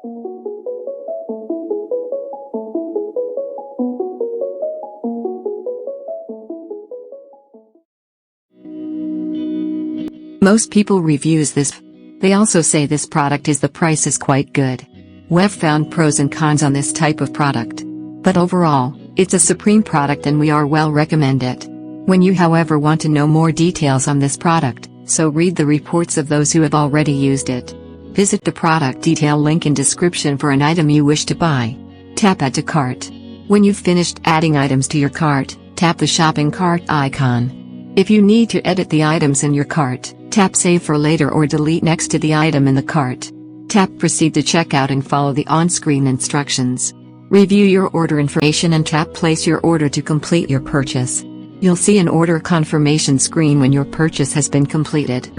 Most people reviews this. They also say this product the price is quite good. We've found pros and cons on this type of product. But overall, it's a supreme product and we are well recommend it. When you however want to know more details on this product, so read the reports of those who have already used it. Visit the product detail link in description for an item you wish to buy. Tap Add to Cart. When you've finished adding items to your cart, tap the shopping cart icon. If you need to edit the items in your cart, tap Save for later or delete next to the item in the cart. Tap Proceed to checkout and follow the on-screen instructions. Review your order information and tap Place your order to complete your purchase. You'll see an order confirmation screen when your purchase has been completed.